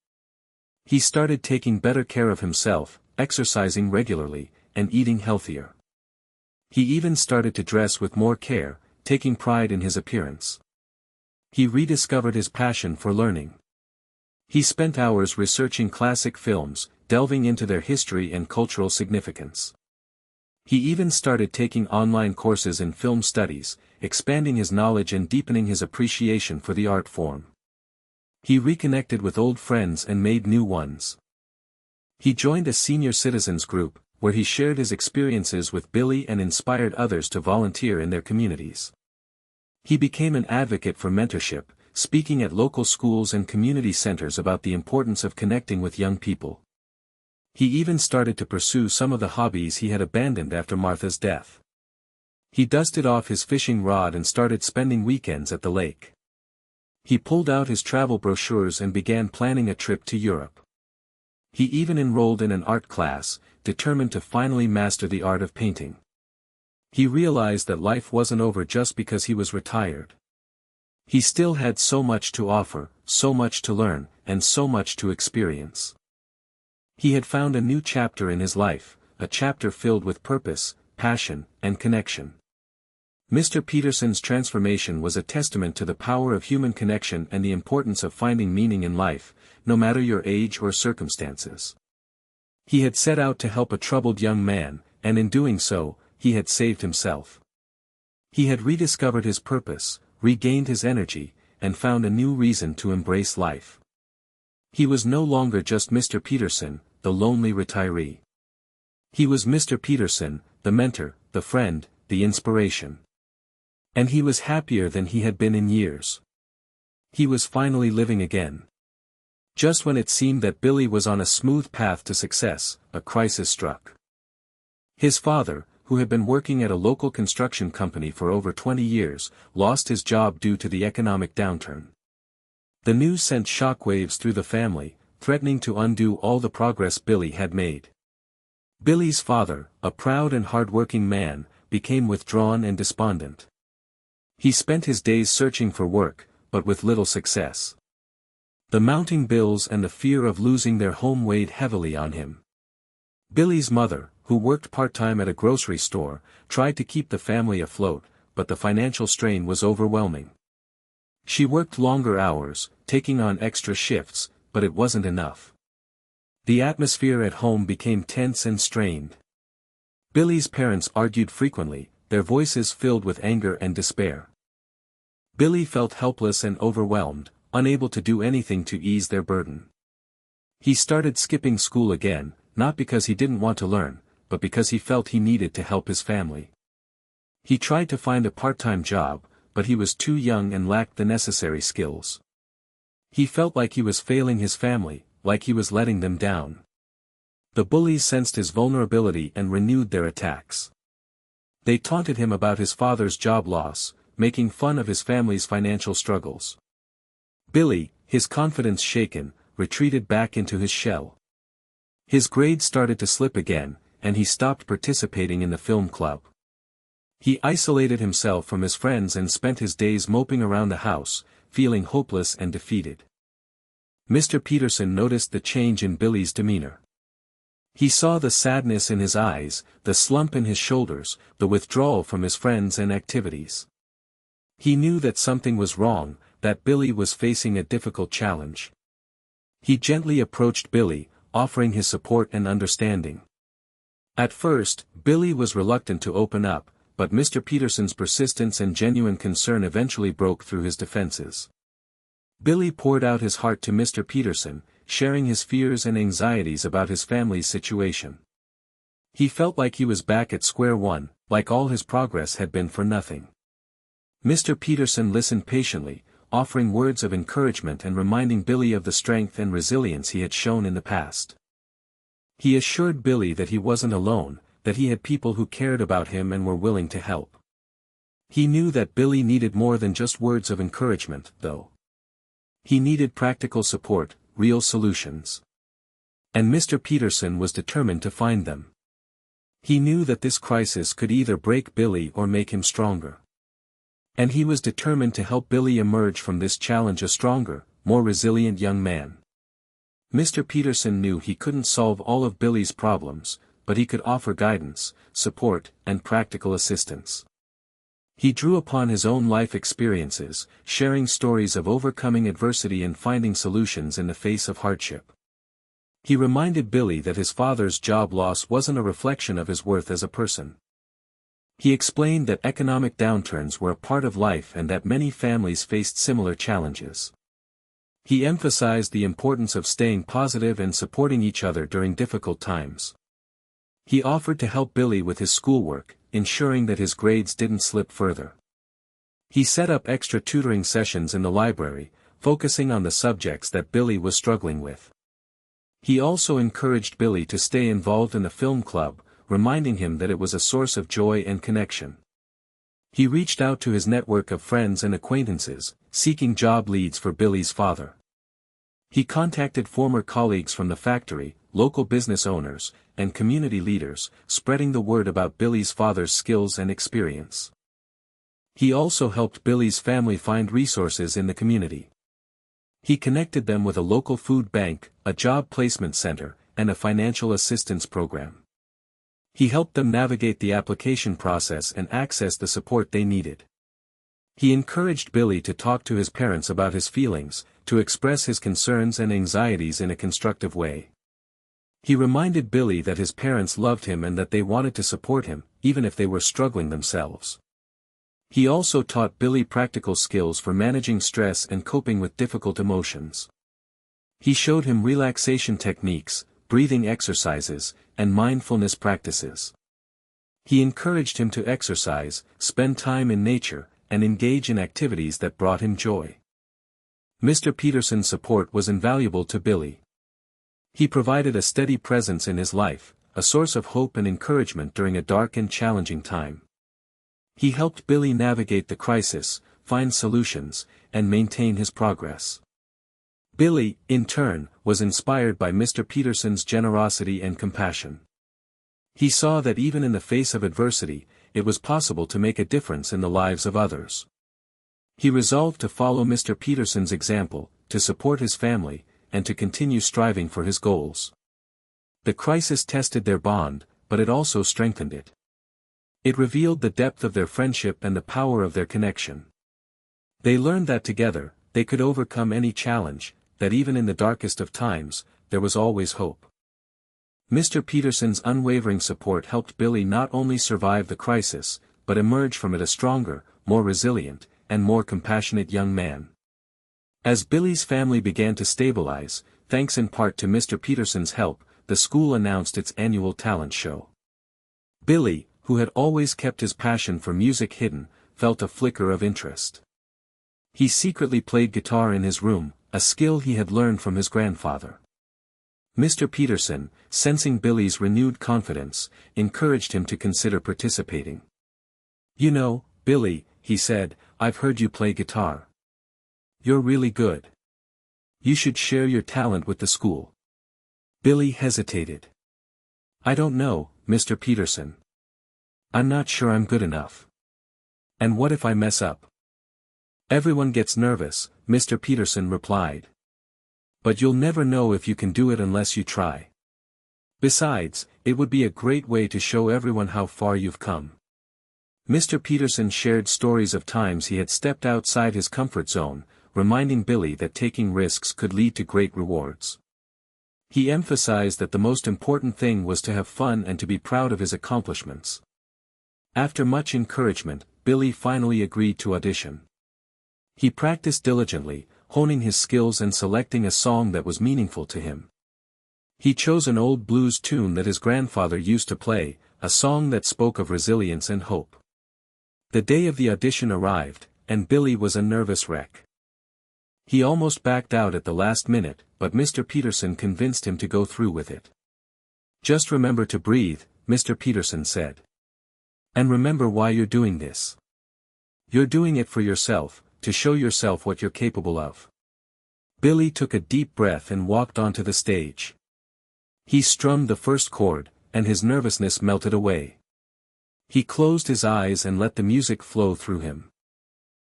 He started taking better care of himself, exercising regularly, and eating healthier. He even started to dress with more care, taking pride in his appearance. He rediscovered his passion for learning. He spent hours researching classic films, delving into their history and cultural significance. He even started taking online courses in film studies, expanding his knowledge and deepening his appreciation for the art form. He reconnected with old friends and made new ones. He joined a senior citizens group, where he shared his experiences with Billy and inspired others to volunteer in their communities. He became an advocate for mentorship, speaking at local schools and community centers about the importance of connecting with young people. He even started to pursue some of the hobbies he had abandoned after Martha's death. He dusted off his fishing rod and started spending weekends at the lake. He pulled out his travel brochures and began planning a trip to Europe. He even enrolled in an art class, determined to finally master the art of painting. He realized that life wasn't over just because he was retired. He still had so much to offer, so much to learn, and so much to experience. He had found a new chapter in his life, a chapter filled with purpose, passion, and connection. Mr. Peterson's transformation was a testament to the power of human connection and the importance of finding meaning in life, no matter your age or circumstances. He had set out to help a troubled young man, and in doing so, he had saved himself. He had rediscovered his purpose, regained his energy, and found a new reason to embrace life. He was no longer just Mr. Peterson, the lonely retiree. He was Mr. Peterson, the mentor, the friend, the inspiration. And he was happier than he had been in years. He was finally living again. Just when it seemed that Billy was on a smooth path to success, a crisis struck. His father, who had been working at a local construction company for over 20 years, lost his job due to the economic downturn. The news sent shockwaves through the family, threatening to undo all the progress Billy had made. Billy's father, a proud and hard-working man, became withdrawn and despondent. He spent his days searching for work, but with little success. The mounting bills and the fear of losing their home weighed heavily on him. Billy's mother, who worked part-time at a grocery store, tried to keep the family afloat, but the financial strain was overwhelming. She worked longer hours, taking on extra shifts, but it wasn't enough. The atmosphere at home became tense and strained. Billy's parents argued frequently, their voices filled with anger and despair. Billy felt helpless and overwhelmed, unable to do anything to ease their burden. He started skipping school again, not because he didn't want to learn, but because he felt he needed to help his family. He tried to find a part-time job, but he was too young and lacked the necessary skills. He felt like he was failing his family, like he was letting them down. The bullies sensed his vulnerability and renewed their attacks. They taunted him about his father's job loss, making fun of his family's financial struggles. Billy, his confidence shaken, retreated back into his shell. His grades started to slip again, and he stopped participating in the film club. He isolated himself from his friends and spent his days moping around the house, feeling hopeless and defeated. Mr. Peterson noticed the change in Billy's demeanor. He saw the sadness in his eyes, the slump in his shoulders, the withdrawal from his friends and activities. He knew that something was wrong, that Billy was facing a difficult challenge. He gently approached Billy, offering his support and understanding. At first, Billy was reluctant to open up, but Mr. Peterson's persistence and genuine concern eventually broke through his defenses. Billy poured out his heart to Mr. Peterson, sharing his fears and anxieties about his family's situation. He felt like he was back at square one, like all his progress had been for nothing. Mr. Peterson listened patiently, offering words of encouragement and reminding Billy of the strength and resilience he had shown in the past. He assured Billy that he wasn't alone, that he had people who cared about him and were willing to help. He knew that Billy needed more than just words of encouragement, though. He needed practical support, real solutions. And Mr. Peterson was determined to find them. He knew that this crisis could either break Billy or make him stronger. And he was determined to help Billy emerge from this challenge a stronger, more resilient young man. Mr. Peterson knew he couldn't solve all of Billy's problems, but he could offer guidance, support, and practical assistance. He drew upon his own life experiences, sharing stories of overcoming adversity and finding solutions in the face of hardship. He reminded Billy that his father's job loss wasn't a reflection of his worth as a person. He explained that economic downturns were a part of life and that many families faced similar challenges. He emphasized the importance of staying positive and supporting each other during difficult times. He offered to help Billy with his schoolwork, ensuring that his grades didn't slip further. He set up extra tutoring sessions in the library, focusing on the subjects that Billy was struggling with. He also encouraged Billy to stay involved in the film club, reminding him that it was a source of joy and connection. He reached out to his network of friends and acquaintances, seeking job leads for Billy's father. He contacted former colleagues from the factory, local business owners, and community leaders, spreading the word about Billy's father's skills and experience. He also helped Billy's family find resources in the community. He connected them with a local food bank, a job placement center, and a financial assistance program. He helped them navigate the application process and access the support they needed. He encouraged Billy to talk to his parents about his feelings, to express his concerns and anxieties in a constructive way. He reminded Billy that his parents loved him and that they wanted to support him, even if they were struggling themselves. He also taught Billy practical skills for managing stress and coping with difficult emotions. He showed him relaxation techniques, breathing exercises, and mindfulness practices. He encouraged him to exercise, spend time in nature, and engage in activities that brought him joy. Mr. Peterson's support was invaluable to Billy. He provided a steady presence in his life, a source of hope and encouragement during a dark and challenging time. He helped Billy navigate the crisis, find solutions, and maintain his progress. Billy, in turn, was inspired by Mr. Peterson's generosity and compassion. He saw that even in the face of adversity, it was possible to make a difference in the lives of others. He resolved to follow Mr. Peterson's example, to support his family, and to continue striving for his goals. The crisis tested their bond, but it also strengthened it. It revealed the depth of their friendship and the power of their connection. They learned that together, they could overcome any challenge, that even in the darkest of times, there was always hope. Mr. Peterson's unwavering support helped Billy not only survive the crisis, but emerge from it a stronger, more resilient, and more compassionate young man. As Billy's family began to stabilize, thanks in part to Mr. Peterson's help, the school announced its annual talent show. Billy, who had always kept his passion for music hidden, felt a flicker of interest. He secretly played guitar in his room, a skill he had learned from his grandfather. Mr. Peterson, sensing Billy's renewed confidence, encouraged him to consider participating. "You know, Billy," he said, "I've heard you play guitar. You're really good. You should share your talent with the school." Billy hesitated. "I don't know, Mr. Peterson. I'm not sure I'm good enough. And what if I mess up?" "Everyone gets nervous," Mr. Peterson replied. "But you'll never know if you can do it unless you try. Besides, it would be a great way to show everyone how far you've come." Mr. Peterson shared stories of times he had stepped outside his comfort zone, reminding Billy that taking risks could lead to great rewards. He emphasized that the most important thing was to have fun and to be proud of his accomplishments. After much encouragement, Billy finally agreed to audition. He practiced diligently, honing his skills and selecting a song that was meaningful to him. He chose an old blues tune that his grandfather used to play, a song that spoke of resilience and hope. The day of the audition arrived, and Billy was a nervous wreck. He almost backed out at the last minute, but Mr. Peterson convinced him to go through with it. "Just remember to breathe," Mr. Peterson said. "And remember why you're doing this. You're doing it for yourself, to show yourself what you're capable of." Billy took a deep breath and walked onto the stage. He strummed the first chord, and his nervousness melted away. He closed his eyes and let the music flow through him.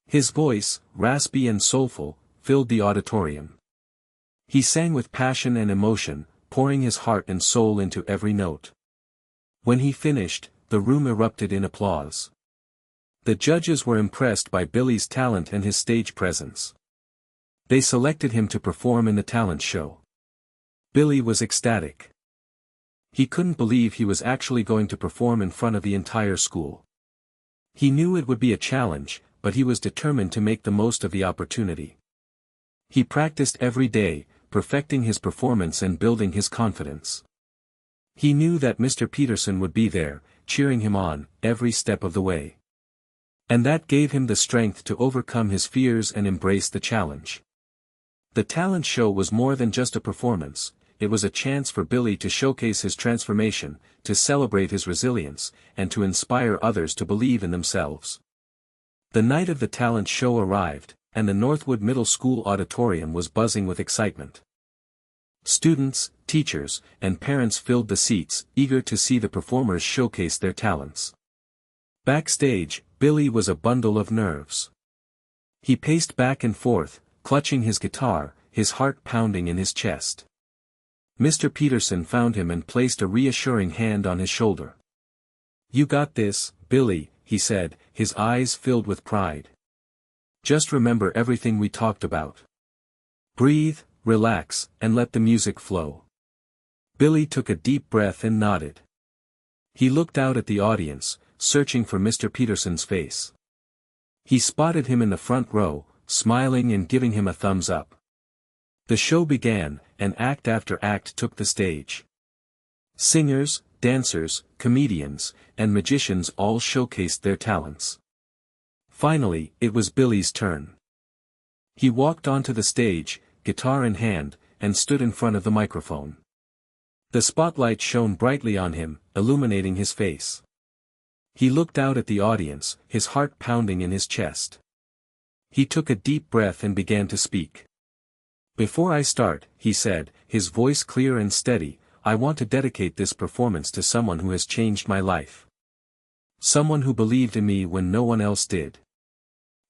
His voice, raspy and soulful, filled the auditorium. He sang with passion and emotion, pouring his heart and soul into every note. When he finished, the room erupted in applause. The judges were impressed by Billy's talent and his stage presence. They selected him to perform in the talent show. Billy was ecstatic. He couldn't believe he was actually going to perform in front of the entire school. He knew it would be a challenge, but he was determined to make the most of the opportunity. He practiced every day, perfecting his performance and building his confidence. He knew that Mr. Peterson would be there, cheering him on, every step of the way. And that gave him the strength to overcome his fears and embrace the challenge. The talent show was more than just a performance, it was a chance for Billy to showcase his transformation, to celebrate his resilience, and to inspire others to believe in themselves. The night of the talent show arrived, and the Northwood Middle School auditorium was buzzing with excitement. Students, teachers, and parents filled the seats, eager to see the performers showcase their talents. Backstage, Billy was a bundle of nerves. He paced back and forth, clutching his guitar, his heart pounding in his chest. Mr. Peterson found him and placed a reassuring hand on his shoulder. "You got this, Billy," he said, his eyes filled with pride. "Just remember everything we talked about. Breathe, relax, and let the music flow." Billy took a deep breath and nodded. He looked out at the audience, searching for Mr. Peterson's face. He spotted him in the front row, smiling and giving him a thumbs up. The show began, and act after act took the stage. Singers, dancers, comedians, and magicians all showcased their talents. Finally, it was Billy's turn. He walked onto the stage, guitar in hand, and stood in front of the microphone. The spotlight shone brightly on him, illuminating his face. He looked out at the audience, his heart pounding in his chest. He took a deep breath and began to speak. "Before I start," he said, his voice clear and steady, "I want to dedicate this performance to someone who has changed my life. Someone who believed in me when no one else did.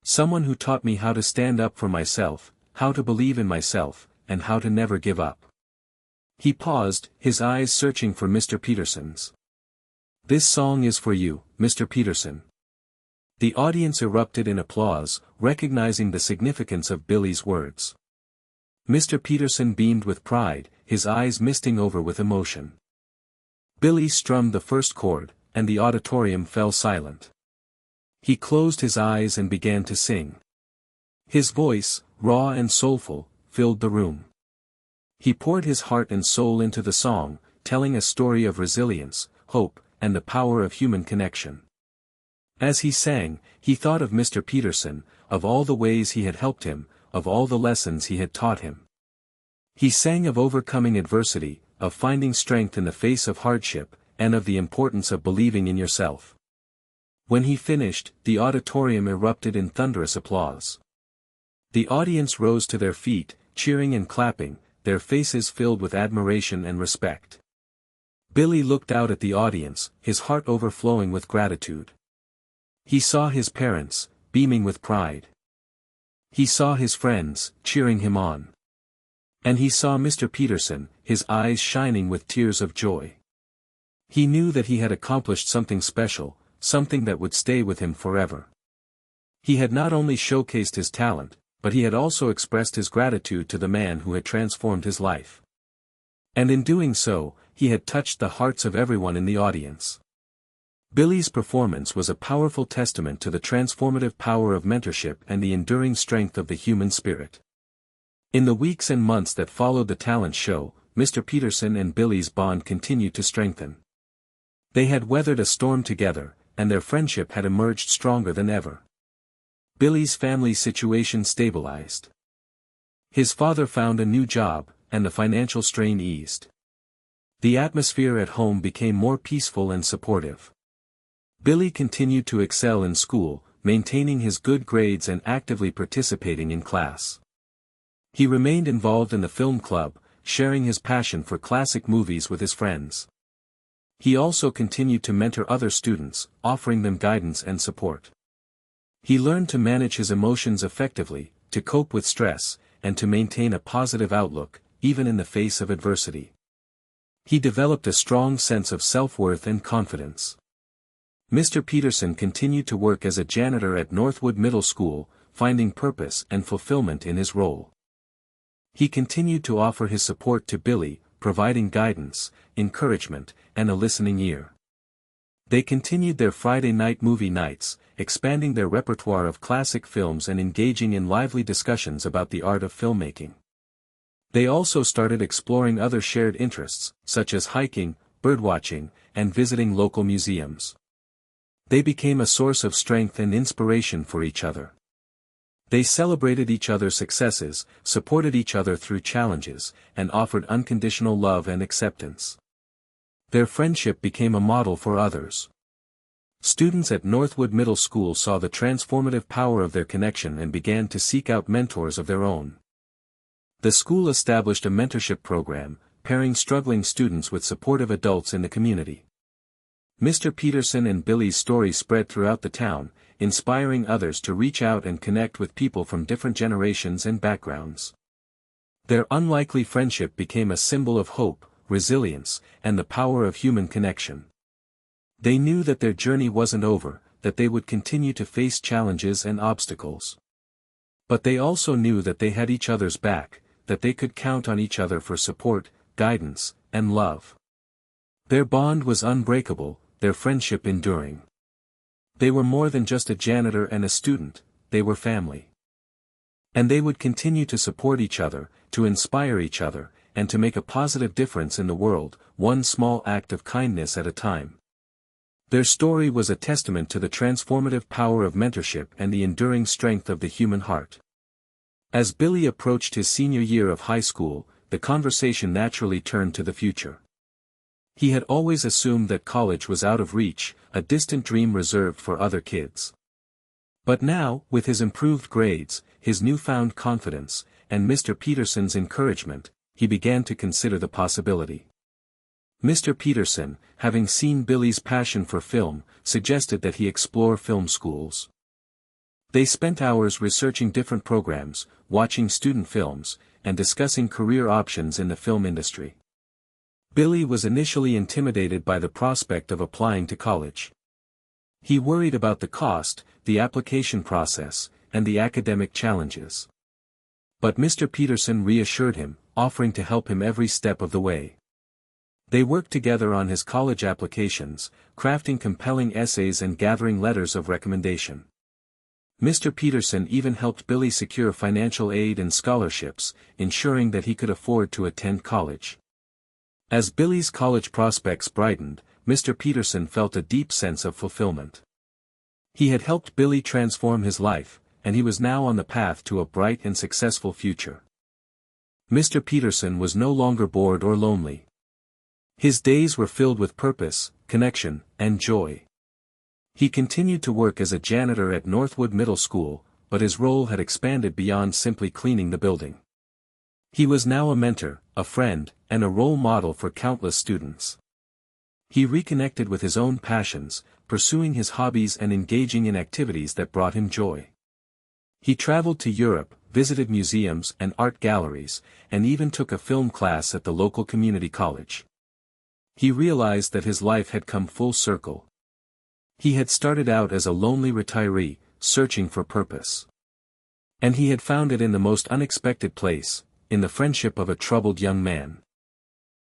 Someone who taught me how to stand up for myself, how to believe in myself, and how to never give up." He paused, his eyes searching for Mr. Peterson's. "This song is for you, Mr. Peterson." The audience erupted in applause, recognizing the significance of Billy's words. Mr. Peterson beamed with pride, his eyes misting over with emotion. Billy strummed the first chord, and the auditorium fell silent. He closed his eyes and began to sing. His voice, raw and soulful, filled the room. He poured his heart and soul into the song, telling a story of resilience, hope, and the power of human connection. As he sang, he thought of Mr. Peterson, of all the ways he had helped him, of all the lessons he had taught him. He sang of overcoming adversity, of finding strength in the face of hardship, and of the importance of believing in yourself. When he finished, the auditorium erupted in thunderous applause. The audience rose to their feet, cheering and clapping, their faces filled with admiration and respect. Billy looked out at the audience, his heart overflowing with gratitude. He saw his parents, beaming with pride. He saw his friends, cheering him on. And he saw Mr. Peterson, his eyes shining with tears of joy. He knew that he had accomplished something special, something that would stay with him forever. He had not only showcased his talent, but he had also expressed his gratitude to the man who had transformed his life. And in doing so, he had touched the hearts of everyone in the audience. Billy's performance was a powerful testament to the transformative power of mentorship and the enduring strength of the human spirit. In the weeks and months that followed the talent show, Mr. Peterson and Billy's bond continued to strengthen. They had weathered a storm together, and their friendship had emerged stronger than ever. Billy's family situation stabilized. His father found a new job, and the financial strain eased. The atmosphere at home became more peaceful and supportive. Billy continued to excel in school, maintaining his good grades and actively participating in class. He remained involved in the film club, sharing his passion for classic movies with his friends. He also continued to mentor other students, offering them guidance and support. He learned to manage his emotions effectively, to cope with stress, and to maintain a positive outlook, even in the face of adversity. He developed a strong sense of self-worth and confidence. Mr. Peterson continued to work as a janitor at Northwood Middle School, finding purpose and fulfillment in his role. He continued to offer his support to Billy, providing guidance, encouragement, and a listening ear. They continued their Friday night movie nights, expanding their repertoire of classic films and engaging in lively discussions about the art of filmmaking. They also started exploring other shared interests, such as hiking, birdwatching, and visiting local museums. They became a source of strength and inspiration for each other. They celebrated each other's successes, supported each other through challenges, and offered unconditional love and acceptance. Their friendship became a model for others. Students at Northwood Middle School saw the transformative power of their connection and began to seek out mentors of their own. The school established a mentorship program, pairing struggling students with supportive adults in the community. Mr. Peterson and Billy's story spread throughout the town, inspiring others to reach out and connect with people from different generations and backgrounds. Their unlikely friendship became a symbol of hope, resilience, and the power of human connection. They knew that their journey wasn't over, that they would continue to face challenges and obstacles. But they also knew that they had each other's back, that they could count on each other for support, guidance, and love. Their bond was unbreakable, their friendship enduring. They were more than just a janitor and a student, they were family. And they would continue to support each other, to inspire each other, and to make a positive difference in the world, one small act of kindness at a time. Their story was a testament to the transformative power of mentorship and the enduring strength of the human heart. As Billy approached his senior year of high school, the conversation naturally turned to the future. He had always assumed that college was out of reach, a distant dream reserved for other kids. But now, with his improved grades, his newfound confidence, and Mr. Peterson's encouragement, he began to consider the possibility. Mr. Peterson, having seen Billy's passion for film, suggested that he explore film schools. They spent hours researching different programs, watching student films, and discussing career options in the film industry. Billy was initially intimidated by the prospect of applying to college. He worried about the cost, the application process, and the academic challenges. But Mr. Peterson reassured him, offering to help him every step of the way. They worked together on his college applications, crafting compelling essays and gathering letters of recommendation. Mr. Peterson even helped Billy secure financial aid and scholarships, ensuring that he could afford to attend college. As Billy's college prospects brightened, Mr. Peterson felt a deep sense of fulfillment. He had helped Billy transform his life, and he was now on the path to a bright and successful future. Mr. Peterson was no longer bored or lonely. His days were filled with purpose, connection, and joy. He continued to work as a janitor at Northwood Middle School, but his role had expanded beyond simply cleaning the building. He was now a mentor, a friend, and a role model for countless students. He reconnected with his own passions, pursuing his hobbies and engaging in activities that brought him joy. He traveled to Europe, visited museums and art galleries, and even took a film class at the local community college. He realized that his life had come full circle. He had started out as a lonely retiree, searching for purpose. And he had found it in the most unexpected place, in the friendship of a troubled young man.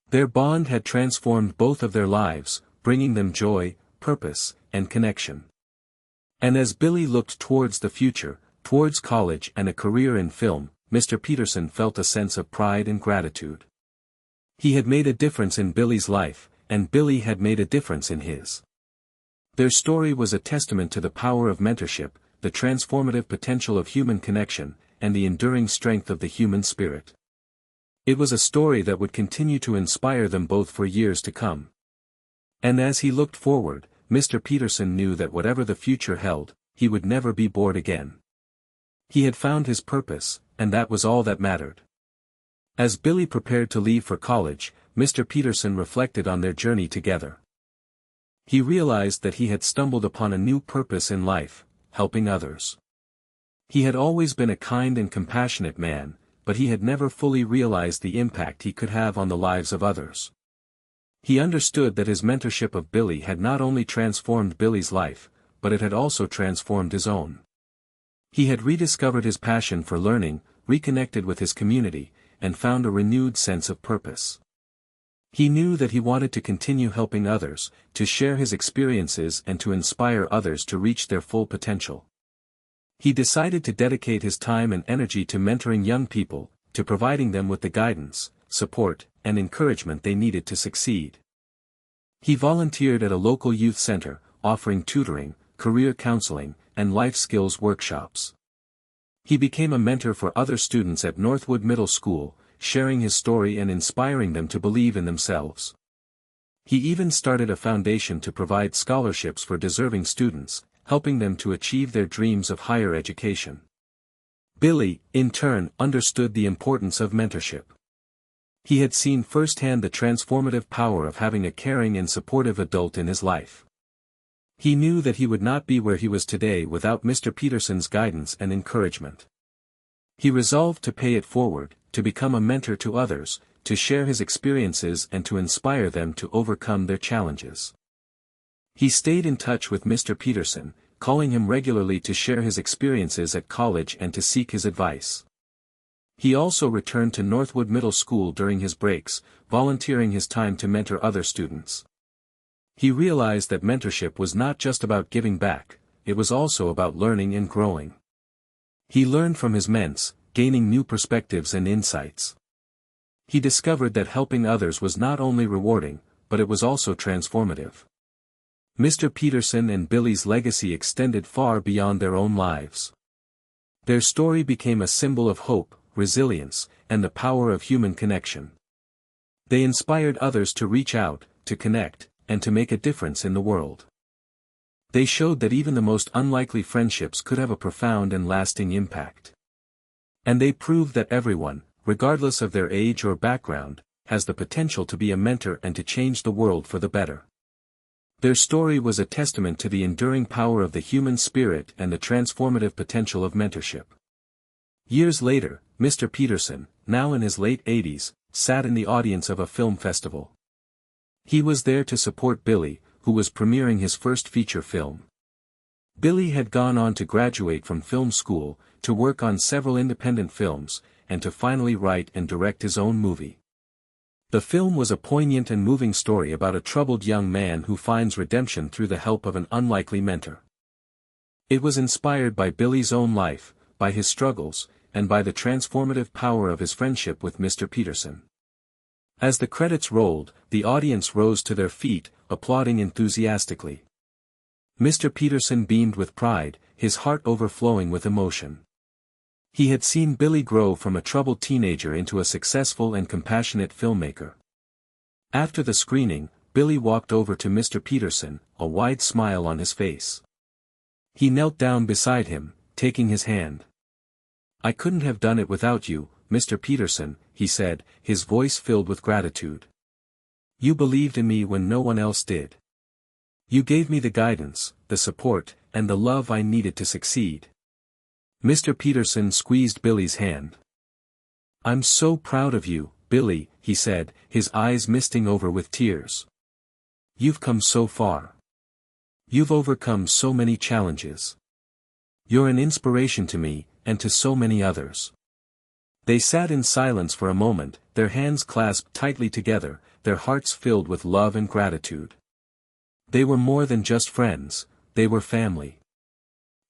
Their bond had transformed both of their lives, bringing them joy, purpose, and connection. And as Billy looked towards the future, towards college and a career in film, Mr. Peterson felt a sense of pride and gratitude. He had made a difference in Billy's life, and Billy had made a difference in his. Their story was a testament to the power of mentorship, the transformative potential of human connection, and the enduring strength of the human spirit. It was a story that would continue to inspire them both for years to come. And as he looked forward, Mr. Peterson knew that whatever the future held, he would never be bored again. He had found his purpose, and that was all that mattered. As Billy prepared to leave for college, Mr. Peterson reflected on their journey together. He realized that he had stumbled upon a new purpose in life, helping others. He had always been a kind and compassionate man, but he had never fully realized the impact he could have on the lives of others. He understood that his mentorship of Billy had not only transformed Billy's life, but it had also transformed his own. He had rediscovered his passion for learning, reconnected with his community, and found a renewed sense of purpose. He knew that he wanted to continue helping others, to share his experiences and to inspire others to reach their full potential. He decided to dedicate his time and energy to mentoring young people, to providing them with the guidance, support, and encouragement they needed to succeed. He volunteered at a local youth center, offering tutoring, career counseling, and life skills workshops. He became a mentor for other students at Northwood Middle School, sharing his story and inspiring them to believe in themselves. He even started a foundation to provide scholarships for deserving students, helping them to achieve their dreams of higher education. Billy, in turn, understood the importance of mentorship. He had seen firsthand the transformative power of having a caring and supportive adult in his life. He knew that he would not be where he was today without Mr. Peterson's guidance and encouragement. He resolved to pay it forward, to become a mentor to others, to share his experiences and to inspire them to overcome their challenges. He stayed in touch with Mr. Peterson, calling him regularly to share his experiences at college and to seek his advice. He also returned to Northwood Middle School during his breaks, volunteering his time to mentor other students. He realized that mentorship was not just about giving back, it was also about learning and growing. He learned from his mentors, gaining new perspectives and insights. He discovered that helping others was not only rewarding, but it was also transformative. Mr. Peterson and Billy's legacy extended far beyond their own lives. Their story became a symbol of hope, resilience, and the power of human connection. They inspired others to reach out, to connect, and to make a difference in the world. They showed that even the most unlikely friendships could have a profound and lasting impact. And they proved that everyone, regardless of their age or background, has the potential to be a mentor and to change the world for the better. Their story was a testament to the enduring power of the human spirit and the transformative potential of mentorship. Years later, Mr. Peterson, now in his late 80s, sat in the audience of a film festival. He was there to support Billy, who was premiering his first feature film. Billy had gone on to graduate from film school, to work on several independent films, and to finally write and direct his own movie. The film was a poignant and moving story about a troubled young man who finds redemption through the help of an unlikely mentor. It was inspired by Billy's own life, by his struggles, and by the transformative power of his friendship with Mr. Peterson. As the credits rolled, the audience rose to their feet, applauding enthusiastically. Mr. Peterson beamed with pride, his heart overflowing with emotion. He had seen Billy grow from a troubled teenager into a successful and compassionate filmmaker. After the screening, Billy walked over to Mr. Peterson, a wide smile on his face. He knelt down beside him, taking his hand. "I couldn't have done it without you, Mr. Peterson," he said, his voice filled with gratitude. "You believed in me when no one else did. You gave me the guidance, the support, and the love I needed to succeed." Mr. Peterson squeezed Billy's hand. "I'm so proud of you, Billy," he said, his eyes misting over with tears. "You've come so far. You've overcome so many challenges. You're an inspiration to me, and to so many others." They sat in silence for a moment, their hands clasped tightly together, their hearts filled with love and gratitude. They were more than just friends, they were family.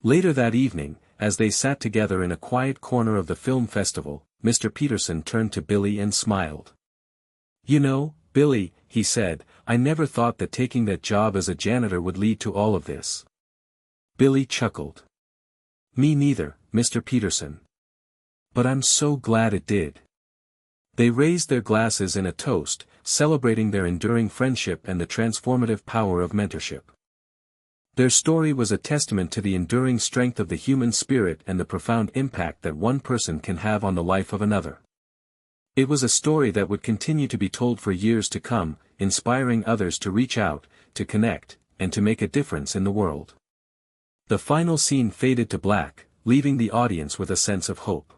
Later that evening, as they sat together in a quiet corner of the film festival, Mr. Peterson turned to Billy and smiled. "You know, Billy," he said, "I never thought that taking that job as a janitor would lead to all of this." Billy chuckled. "Me neither, Mr. Peterson. But I'm so glad it did." They raised their glasses in a toast, celebrating their enduring friendship and the transformative power of mentorship. Their story was a testament to the enduring strength of the human spirit and the profound impact that one person can have on the life of another. It was a story that would continue to be told for years to come, inspiring others to reach out, to connect, and to make a difference in the world. The final scene faded to black, leaving the audience with a sense of hope.